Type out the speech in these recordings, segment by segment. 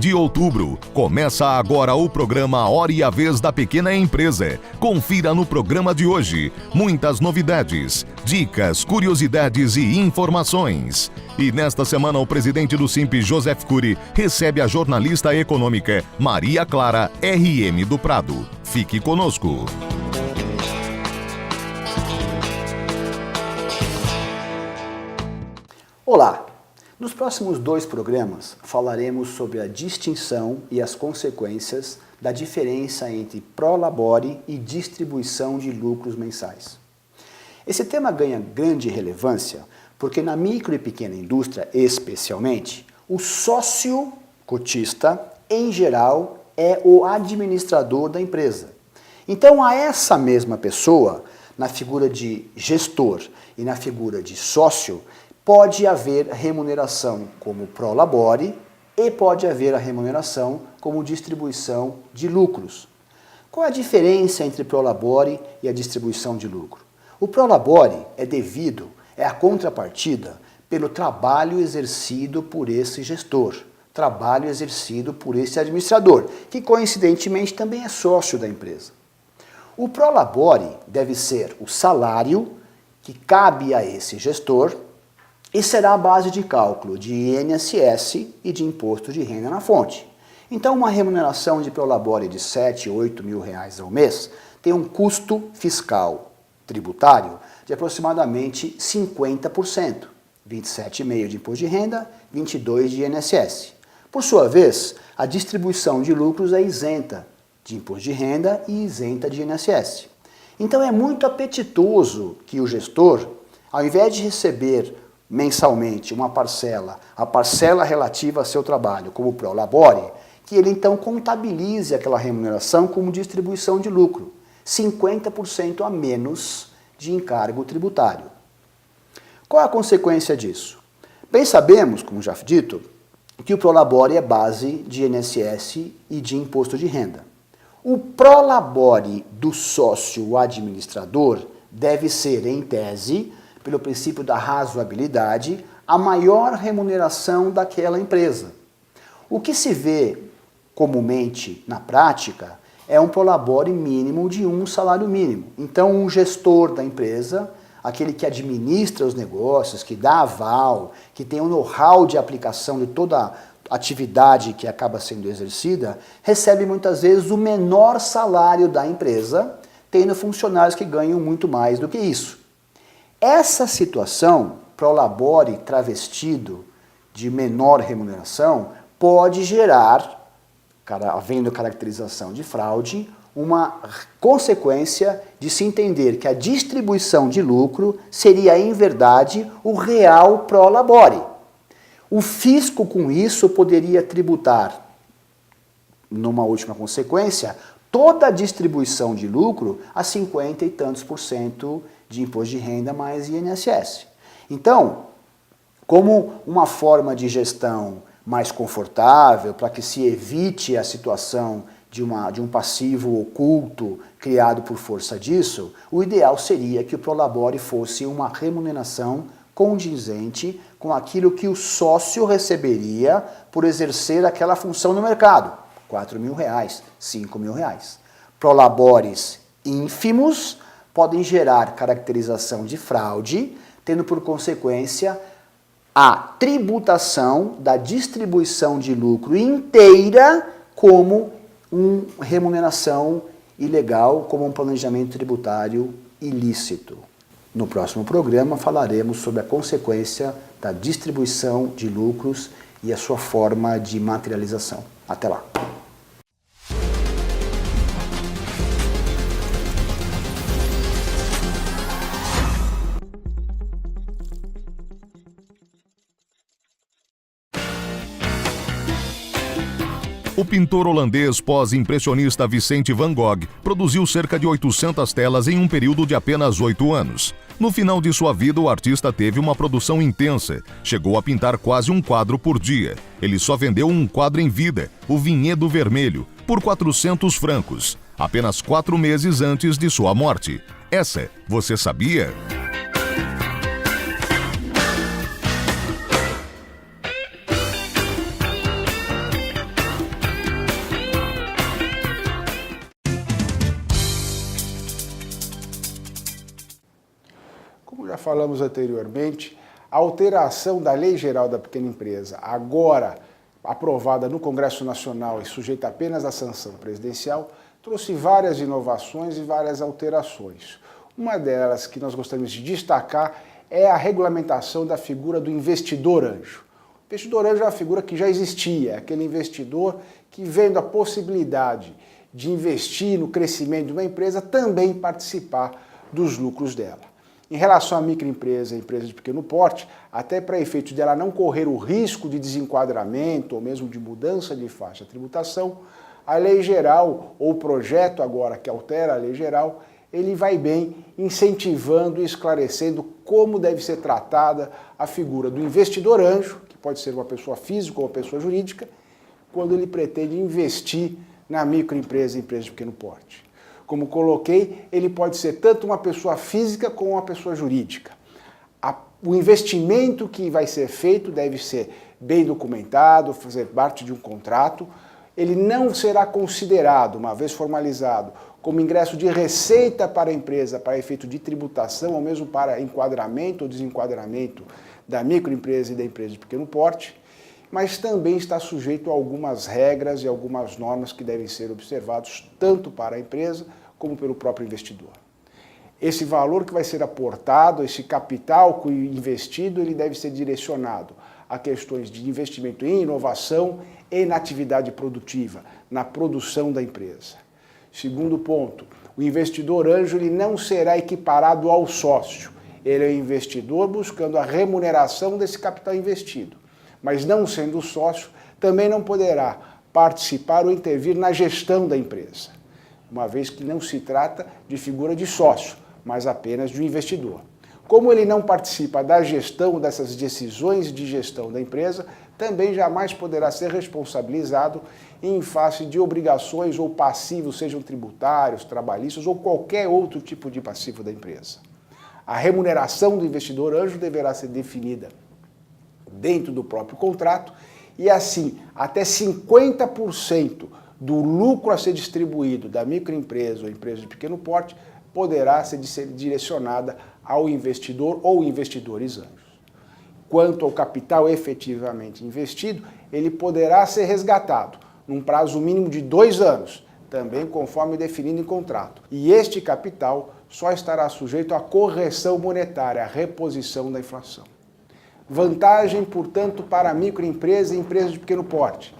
de outubro. Começa agora o programa Hora e a Vez da Pequena Empresa. Confira no programa de hoje muitas novidades, dicas, curiosidades e informações. E nesta semana o presidente do Simpes, Joseph Cury, recebe a jornalista econômica Maria Clara R.M. do Prado. Fique conosco. Olá! Nos próximos 2 programas falaremos sobre a distinção e as consequências da diferença entre prolabore e distribuição de lucros mensais. Esse tema ganha grande relevância porque na micro e pequena indústria, especialmente, o sócio cotista, em geral, é o administrador da empresa. Então, a essa mesma pessoa, na figura de gestor e na figura de sócio, pode haver remuneração como prolabore e pode haver a remuneração como distribuição de lucros. Qual é a diferença entre prolabore e a distribuição de lucro? O prolabore é a contrapartida pelo trabalho exercido por esse gestor, trabalho exercido por esse administrador, que coincidentemente também é sócio da empresa. O prolabore deve ser o salário que cabe a esse gestor e será a base de cálculo de INSS e de imposto de renda na fonte. Então, uma remuneração de prolabore de 7, 8 mil reais ao mês tem um custo fiscal tributário de aproximadamente 50%, 27,5% de imposto de renda, 22% de INSS. Por sua vez, a distribuição de lucros é isenta de imposto de renda e isenta de INSS. Então, é muito apetitoso que o gestor, ao invés de receber mensalmente a parcela relativa a seu trabalho como prolabore, que ele então contabilize aquela remuneração como distribuição de lucro, 50% a menos de encargo tributário. Qual é a consequência disso? Bem sabemos, como já dito, que o prolabore é base de INSS e de imposto de renda. O prolabore do sócio administrador deve ser, em tese, pelo princípio da razoabilidade, a maior remuneração daquela empresa. O que se vê comumente na prática é um prolabore mínimo de um salário mínimo. Então, um gestor da empresa, aquele que administra os negócios, que dá aval, que tem um know-how de aplicação de toda a atividade que acaba sendo exercida, recebe muitas vezes o menor salário da empresa, tendo funcionários que ganham muito mais do que isso. Essa situação, prolabore travestido de menor remuneração, pode gerar, havendo caracterização de fraude, uma consequência de se entender que a distribuição de lucro seria, em verdade, o real prolabore. O fisco, com isso, poderia tributar, numa última consequência, toda a distribuição de lucro a 50 e tantos % de imposto de renda mais INSS. Então, como uma forma de gestão mais confortável, para que se evite a situação de um passivo oculto criado por força disso, o ideal seria que o prolabore fosse uma remuneração condizente com aquilo que o sócio receberia por exercer aquela função no mercado, 4 mil reais, 5 mil reais. Prolabores ínfimos podem gerar caracterização de fraude, tendo por consequência a tributação da distribuição de lucro inteira como uma remuneração ilegal, como um planejamento tributário ilícito. No próximo programa falaremos sobre a consequência da distribuição de lucros e a sua forma de materialização. Até lá! O pintor holandês pós-impressionista Vicente van Gogh produziu cerca de 800 telas em um período de apenas 8 anos. No final de sua vida, o artista teve uma produção intensa. Chegou a pintar quase um quadro por dia. Ele só vendeu um quadro em vida, o Vinhedo Vermelho, por 400 francos, apenas 4 meses antes de sua morte. Essa, você sabia? falamos anteriormente, a alteração da Lei Geral da Pequena Empresa, agora aprovada no Congresso Nacional e sujeita apenas à sanção presidencial, trouxe várias inovações e várias alterações. Uma delas que nós gostaríamos de destacar é a regulamentação da figura do investidor anjo. O investidor anjo é uma figura que já existia, é aquele investidor que, vendo a possibilidade de investir no crescimento de uma empresa, também participar dos lucros dela. Em relação à microempresa e empresa de pequeno porte, até para efeito dela não correr o risco de desenquadramento ou mesmo de mudança de faixa de tributação, a lei geral, ou o projeto agora que altera a lei geral, ele vai bem incentivando e esclarecendo como deve ser tratada a figura do investidor anjo, que pode ser uma pessoa física ou uma pessoa jurídica, quando ele pretende investir na microempresa e empresa de pequeno porte. Como coloquei, ele pode ser tanto uma pessoa física como uma pessoa jurídica. O investimento que vai ser feito deve ser bem documentado, fazer parte de um contrato. Ele não será considerado, uma vez formalizado, como ingresso de receita para a empresa para efeito de tributação ou mesmo para enquadramento ou desenquadramento da microempresa e da empresa de pequeno porte, mas também está sujeito a algumas regras e algumas normas que devem ser observados tanto para a empresa como pelo próprio investidor. Esse valor que vai ser aportado, esse capital investido, ele deve ser direcionado a questões de investimento em inovação e na atividade produtiva, na produção da empresa. Segundo ponto, o investidor anjo ele não será equiparado ao sócio. Ele é o investidor buscando a remuneração desse capital investido. Mas não sendo sócio, também não poderá participar ou intervir na gestão da empresa, uma vez que não se trata de figura de sócio, mas apenas de um investidor. Como ele não participa da gestão dessas decisões de gestão da empresa, também jamais poderá ser responsabilizado em face de obrigações ou passivos, sejam tributários, trabalhistas ou qualquer outro tipo de passivo da empresa. A remuneração do investidor anjo deverá ser definida dentro do próprio contrato e assim, até 50% do lucro a ser distribuído da microempresa ou empresa de pequeno porte poderá ser direcionada ao investidor ou investidores anjos. Quanto ao capital efetivamente investido, ele poderá ser resgatado num prazo mínimo de 2 anos, também conforme definido em contrato. E este capital só estará sujeito à correção monetária, à reposição da inflação. Vantagem, portanto, para a microempresa e empresa de pequeno porte.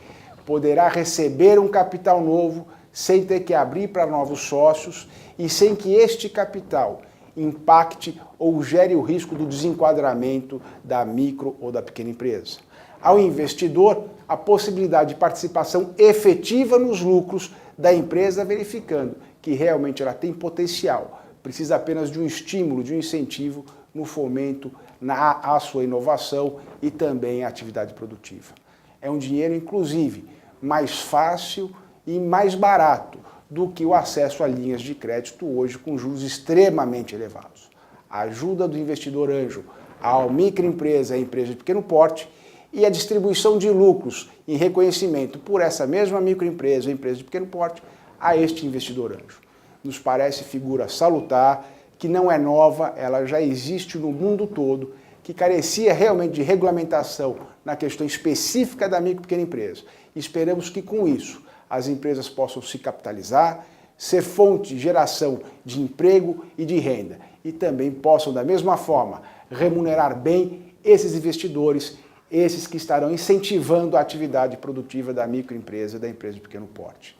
Poderá receber um capital novo sem ter que abrir para novos sócios e sem que este capital impacte ou gere o risco do desenquadramento da micro ou da pequena empresa. Ao investidor, a possibilidade de participação efetiva nos lucros da empresa, verificando que realmente ela tem potencial, precisa apenas de um estímulo, de um incentivo no fomento à sua inovação e também à atividade produtiva. É um dinheiro, inclusive, mais fácil e mais barato do que o acesso a linhas de crédito hoje com juros extremamente elevados. A ajuda do investidor anjo à microempresa e empresa de pequeno porte e a distribuição de lucros em reconhecimento por essa mesma microempresa ou empresa de pequeno porte a este investidor anjo. Nos parece figura salutar, que não é nova, ela já existe no mundo todo, que carecia realmente de regulamentação na questão específica da micro e pequena empresa. Esperamos que com isso as empresas possam se capitalizar, ser fonte de geração de emprego e de renda e também possam, da mesma forma, remunerar bem esses investidores, esses que estarão incentivando a atividade produtiva da microempresa e da empresa de pequeno porte.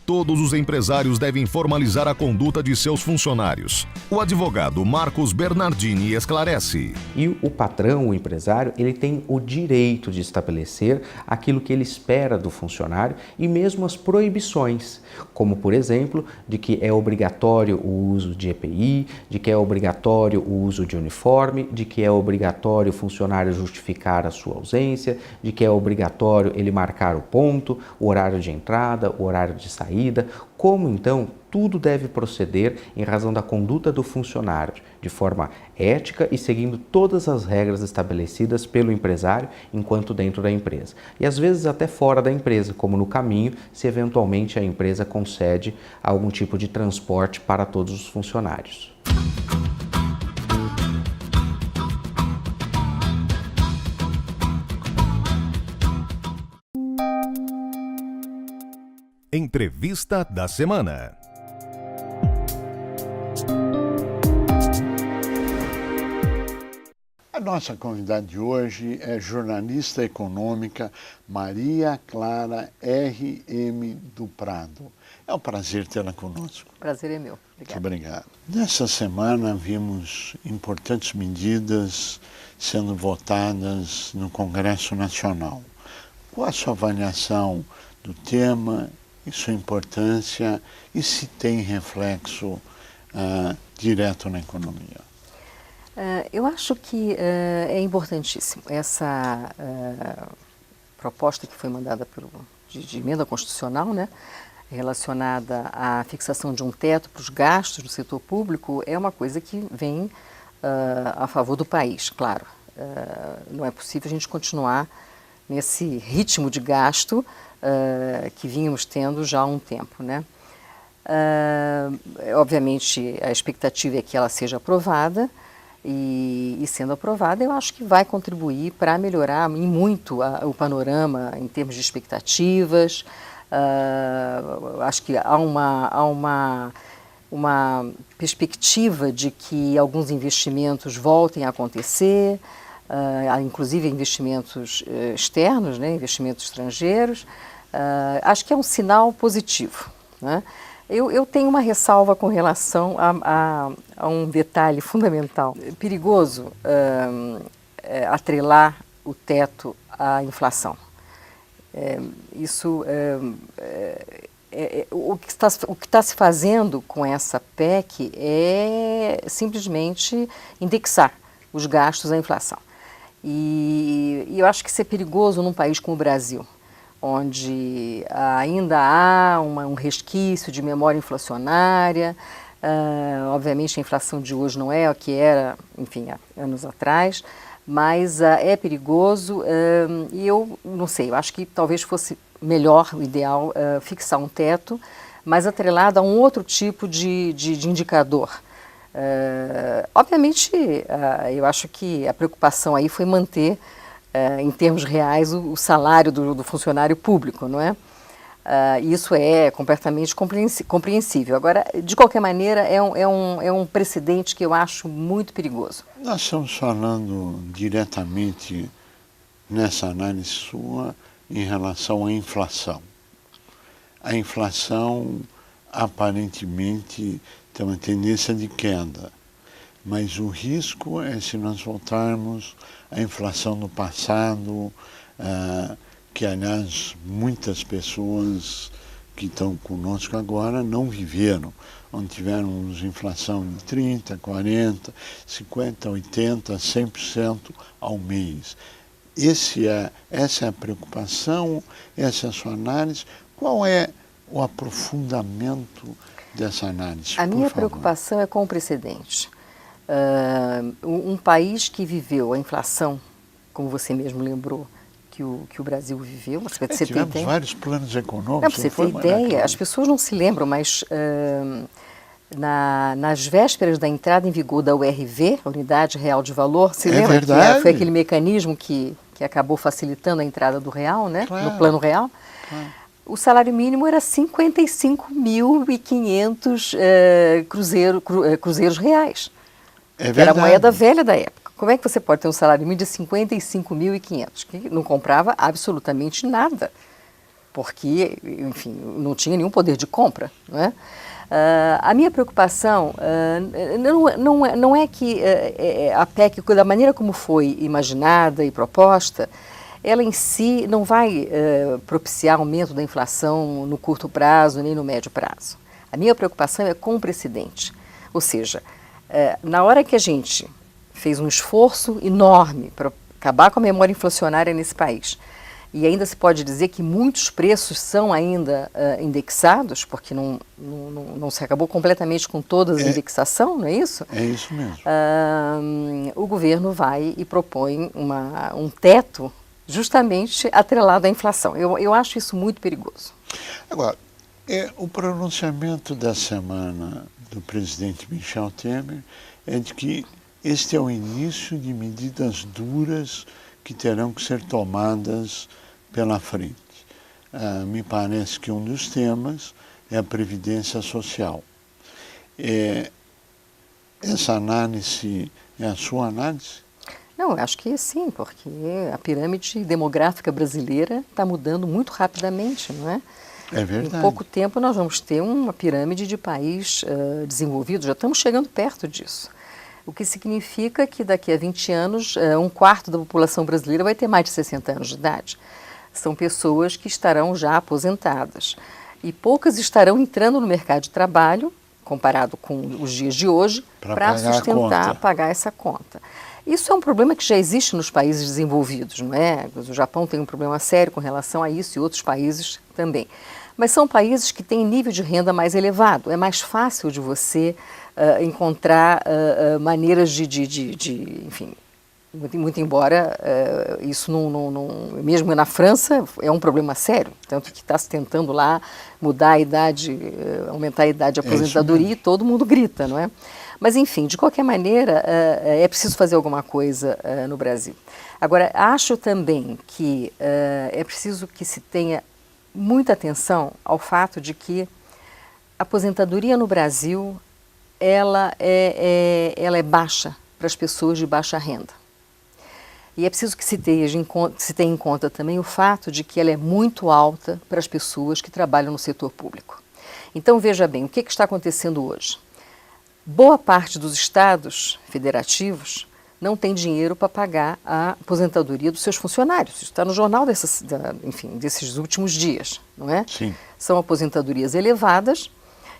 Todos os empresários devem formalizar a conduta de seus funcionários. O advogado Marcos Bernardini esclarece. E o patrão, o empresário, ele tem o direito de estabelecer aquilo que ele espera do funcionário e mesmo as proibições, como por exemplo, de que é obrigatório o uso de EPI, de que é obrigatório o uso de uniforme, de que é obrigatório o funcionário justificar a sua ausência, de que é obrigatório ele marcar o ponto, o horário de entrada, o horário de saída, como então tudo deve proceder em razão da conduta do funcionário, de forma ética e seguindo todas as regras estabelecidas pelo empresário enquanto dentro da empresa. E às vezes até fora da empresa, como no caminho, se eventualmente a empresa concede algum tipo de transporte para todos os funcionários. Entrevista da semana. A nossa convidada de hoje é jornalista econômica Maria Clara R.M. do Prado. É um prazer tê-la conosco. O prazer é meu. Muito obrigado. Nessa semana vimos importantes medidas sendo votadas no Congresso Nacional. Qual a sua avaliação do tema e sua importância e se tem reflexo direto na economia? Eu acho que é importantíssimo essa proposta que foi mandada de emenda constitucional, né, relacionada à fixação de um teto para os gastos do setor público, é uma coisa que vem a favor do país, claro. Não é possível a gente continuar nesse ritmo de gasto que vínhamos tendo já há um tempo, né? Obviamente, a expectativa é que ela seja aprovada e sendo aprovada, eu acho que vai contribuir para melhorar em muito o panorama em termos de expectativas. Acho que há uma perspectiva de que alguns investimentos voltem a acontecer, inclusive investimentos externos, né, investimentos estrangeiros. Acho que é um sinal positivo, né? Eu tenho uma ressalva com relação a um detalhe fundamental. É perigoso atrelar o teto à inflação. O que está se fazendo com essa PEC é simplesmente indexar os gastos à inflação. E eu acho que isso é perigoso num país como o Brasil, onde ainda há um resquício de memória inflacionária. Obviamente a inflação de hoje não é o que era, enfim, há anos atrás, mas é perigoso e eu não sei, eu acho que talvez fosse melhor, o ideal, fixar um teto, mas atrelado a um outro tipo de indicador. Obviamente, eu acho que a preocupação aí foi manter, em termos reais, o salário do funcionário público, não é? Isso é completamente compreensível. Agora, de qualquer maneira, é um precedente que eu acho muito perigoso. Nós estamos falando diretamente nessa análise sua em relação à inflação. A inflação, aparentemente, tem uma tendência de queda, mas o risco é se nós voltarmos à inflação do passado, que, aliás, muitas pessoas que estão conosco agora não viveram, onde tivemos inflação de 30%, 40%, 50%, 80%, 100% ao mês. Essa é a preocupação, essa é a sua análise. Qual é o aprofundamento dessa análise? A minha preocupação é com o precedente. Um país que viveu a inflação, como você mesmo lembrou, que o Brasil viveu, você ter tivemos ideia. Vários planos econômicos. Não, para você ter ideia, as pessoas não se lembram, mas nas vésperas da entrada em vigor da URV, a Unidade Real de Valor, se lembra verdade. Que foi aquele mecanismo que acabou facilitando a entrada do real, né, claro, no plano real? Claro. O salário mínimo era 55.500 cruzeiros reais. Que era a moeda velha da época. Como é que você pode ter um salário mínimo de 55.500, que não comprava absolutamente nada, porque, enfim, não tinha nenhum poder de compra, não é? A minha preocupação não é que a PEC, da maneira como foi imaginada e proposta, ela em si não vai propiciar aumento da inflação no curto prazo nem no médio prazo. A minha preocupação é com o precedente. Ou seja, na hora que a gente fez um esforço enorme para acabar com a memória inflacionária nesse país e ainda se pode dizer que muitos preços são ainda indexados, porque não se acabou completamente com toda a indexação, não é isso? É isso mesmo. O governo vai e propõe um teto justamente atrelado à inflação. Eu acho isso muito perigoso. Agora, o pronunciamento da semana do presidente Michel Temer é de que este é o início de medidas duras que terão que ser tomadas pela frente. Me parece que um dos temas é a Previdência Social. Essa análise é a sua análise? Não, eu acho que sim, porque a pirâmide demográfica brasileira está mudando muito rapidamente, não é? É verdade. Em pouco tempo nós vamos ter uma pirâmide de país desenvolvido, já estamos chegando perto disso. O que significa que daqui a 20 anos, um quarto da população brasileira vai ter mais de 60 anos de idade. São pessoas que estarão já aposentadas. E poucas estarão entrando no mercado de trabalho, comparado com os dias de hoje, para sustentar, pagar essa conta. Isso é um problema que já existe nos países desenvolvidos, não é? O Japão tem um problema sério com relação a isso e outros países também. Mas são países que têm nível de renda mais elevado. É mais fácil de você encontrar maneiras enfim, muito embora isso mesmo na França é um problema sério, tanto que está se tentando lá mudar a idade, aumentar a idade de aposentadoria e todo mundo grita, não é? Mas enfim, de qualquer maneira, é preciso fazer alguma coisa no Brasil. Agora, acho também que é preciso que se tenha muita atenção ao fato de que a aposentadoria no Brasil ela é baixa para as pessoas de baixa renda. E é preciso que se tenha em conta também o fato de que ela é muito alta para as pessoas que trabalham no setor público. Então, veja bem, o que está acontecendo hoje? Boa parte dos estados federativos não tem dinheiro para pagar a aposentadoria dos seus funcionários. Isso está no jornal desses últimos dias, não é? Sim. São aposentadorias elevadas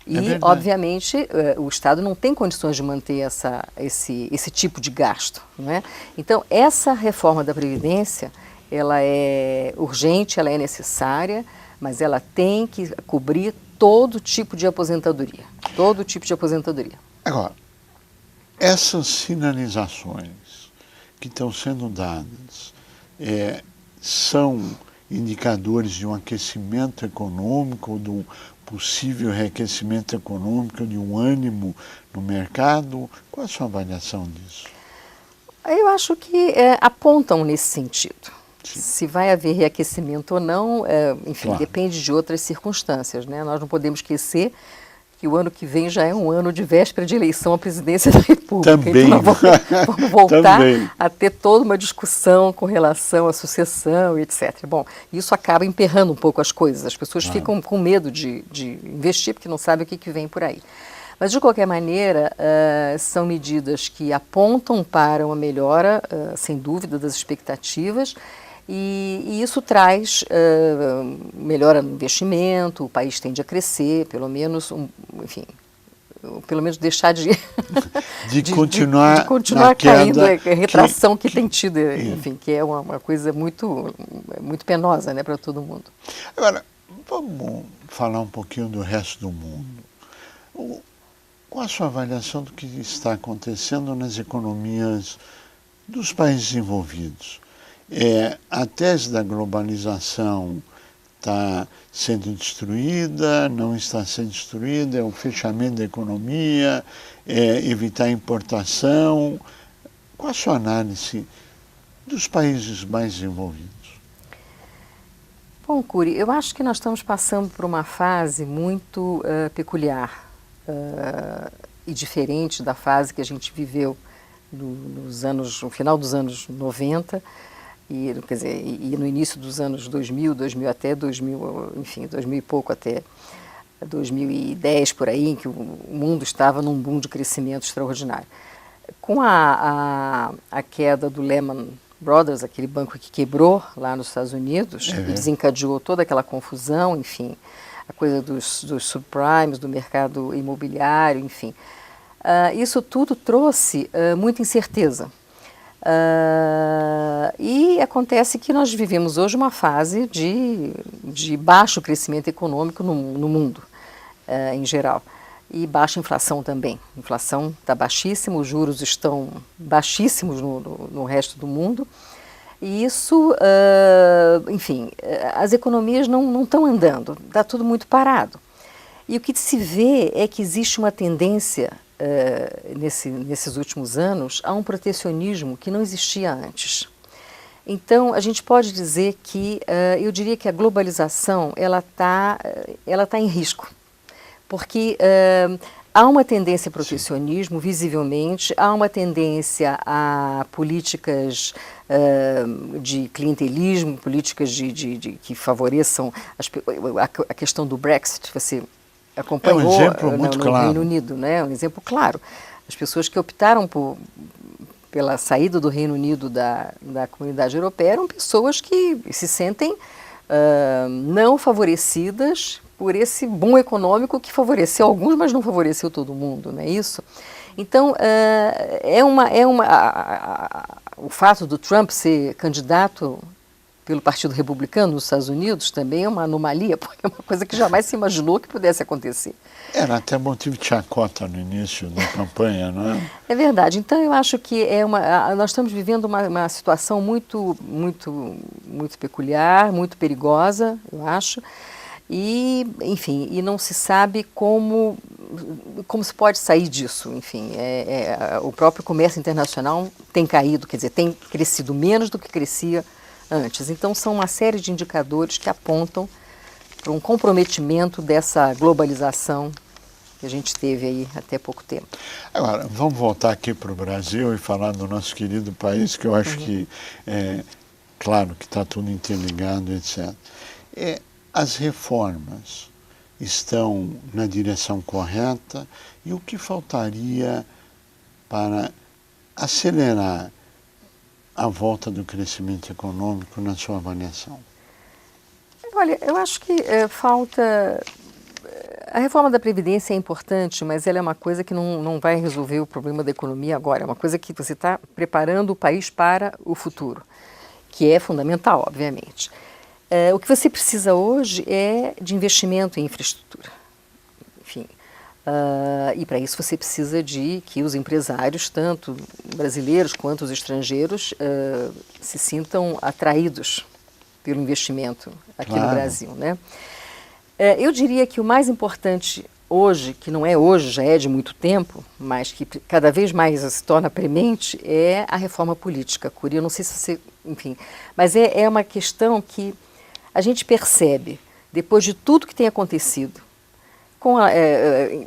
e, obviamente, o Estado não tem condições de manter esse tipo de gasto, não é? Então, essa reforma da Previdência, ela é urgente, ela é necessária, mas ela tem que cobrir todo tipo de aposentadoria. Todo tipo de aposentadoria. Agora, essas sinalizações que estão sendo dadas são indicadores de um aquecimento econômico, de um possível reaquecimento econômico, de um ânimo no mercado? Qual a sua avaliação disso? Eu acho que apontam nesse sentido. Sim. Se vai haver reaquecimento ou não, enfim, claro, depende de outras circunstâncias, né? Nós não podemos esquecer que o ano que vem já é um ano de véspera de eleição à presidência da República. Também. Então nós vamos voltar Também a ter toda uma discussão com relação à sucessão e etc. Bom, isso acaba emperrando um pouco as coisas. As pessoas ficam com medo de investir porque não sabem o que vem por aí. Mas, de qualquer maneira, são medidas que apontam para uma melhora, sem dúvida, das expectativas. E isso traz melhora no investimento, o país tende a crescer, pelo menos, pelo menos deixar de continuar caindo, a retração que tem tido, enfim, que é uma coisa muito penosa, né, para todo mundo. Agora, vamos falar um pouquinho do resto do mundo. Qual a sua avaliação do que está acontecendo nas economias dos países envolvidos? A tese da globalização está sendo destruída, não está sendo destruída, é o fechamento da economia, evitar a importação. Qual a sua análise dos países mais desenvolvidos? Bom, Cury, eu acho que nós estamos passando por uma fase muito peculiar e diferente da fase que a gente viveu no final dos anos 90, e no início dos anos 2000 até 2000, enfim, 2000 e pouco até 2010, por aí, em que o mundo estava num boom de crescimento extraordinário. Com a queda do Lehman Brothers, aquele banco que quebrou lá nos Estados Unidos, e desencadeou toda aquela confusão, enfim, a coisa dos subprimes, do mercado imobiliário, enfim. Isso tudo trouxe muita incerteza. E acontece que nós vivemos hoje uma fase de baixo crescimento econômico no mundo, em geral. E baixa inflação também. A inflação está baixíssima, os juros estão baixíssimos no resto do mundo. E isso, enfim, as economias não estão andando, está tudo muito parado. E o que se vê é que existe uma tendência, nesses últimos anos, a um protecionismo que não existia antes. Então, a gente pode dizer que, eu diria que a globalização, ela tá em risco. Porque há uma tendência ao protecionismo, visivelmente, há uma tendência a políticas de clientelismo, políticas que favoreçam a questão do Brexit. Você acompanhou um exemplo muito no claro. Reino Unido, né? Um exemplo claro. As pessoas que optaram pela saída do Reino Unido da comunidade europeia eram pessoas que se sentem não favorecidas por esse boom econômico que favoreceu alguns, mas não favoreceu todo mundo, não é isso? Então, o fato do Trump ser candidato pelo Partido Republicano nos Estados Unidos também é uma anomalia, porque é uma coisa que jamais se imaginou que pudesse acontecer. Era até motivo de chacota no início da campanha, não é? É verdade. Então, eu acho que nós estamos vivendo uma situação muito, muito, muito peculiar, muito perigosa, eu acho. E, enfim, não se sabe como se pode sair disso. Enfim, o próprio comércio internacional tem caído, quer dizer, tem crescido menos do que crescia antes. Então, são uma série de indicadores que apontam para um comprometimento dessa globalização que a gente teve aí até pouco tempo. Agora, vamos voltar aqui para o Brasil e falar do nosso querido país, que eu acho que, claro que está tudo interligado, etc. As reformas estão na direção correta e o que faltaria para acelerar a volta do crescimento econômico na sua avaliação? Olha, eu acho que falta... A reforma da Previdência é importante, mas ela é uma coisa que não vai resolver o problema da economia agora. É uma coisa que você está preparando o país para o futuro, que é fundamental, obviamente. O que você precisa hoje é de investimento em infraestrutura. Enfim, e para isso você precisa de que os empresários, tanto brasileiros quanto os estrangeiros, se sintam atraídos pelo investimento aqui no Brasil, né? Eu diria que o mais importante hoje, que não é hoje, já é de muito tempo, mas que cada vez mais se torna premente, é a reforma política, Curi. Eu não sei se você... Enfim, mas é uma questão que a gente percebe, depois de tudo que tem acontecido,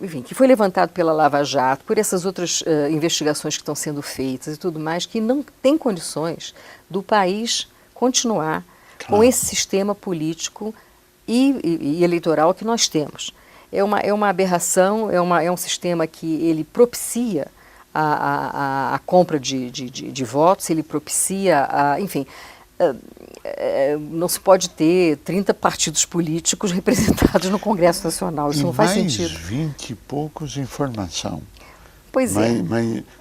enfim, que foi levantado pela Lava Jato, por essas outras investigações que estão sendo feitas e tudo mais, que não tem condições do país continuar com esse sistema político e eleitoral que nós temos. É uma aberração, é um sistema que ele propicia a compra de votos, ele propicia, enfim... não se pode ter 30 partidos políticos representados no Congresso Nacional. Isso não faz sentido. Mais 20 e poucos em formação. Pois é.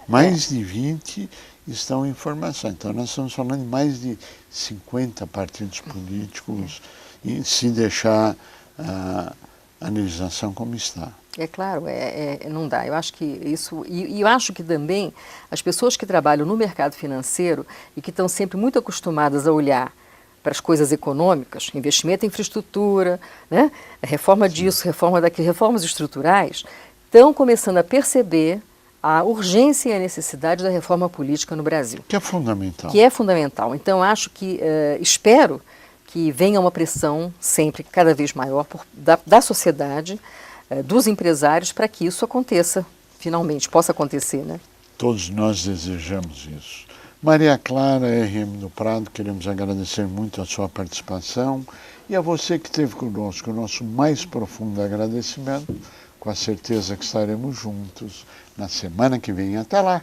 Mais de 20 estão em formação. Então, nós estamos falando de mais de 50 partidos políticos, e se deixar a legislação como está. É claro, não dá. Eu acho que isso... E eu acho que também as pessoas que trabalham no mercado financeiro e que estão sempre muito acostumadas a olhar para as coisas econômicas, investimento em infraestrutura, né? Reforma disso, reforma daquilo, reformas estruturais, estão começando a perceber a urgência e a necessidade da reforma política no Brasil. Que é fundamental. Que é fundamental. Então, acho que, espero que venha uma pressão sempre cada vez maior da sociedade, dos empresários, para que isso aconteça, finalmente, possa acontecer, né? Todos nós desejamos isso. Maria Clara RM do Prado, queremos agradecer muito a sua participação e a você que esteve conosco, o nosso mais profundo agradecimento, com a certeza que estaremos juntos na semana que vem. Até lá!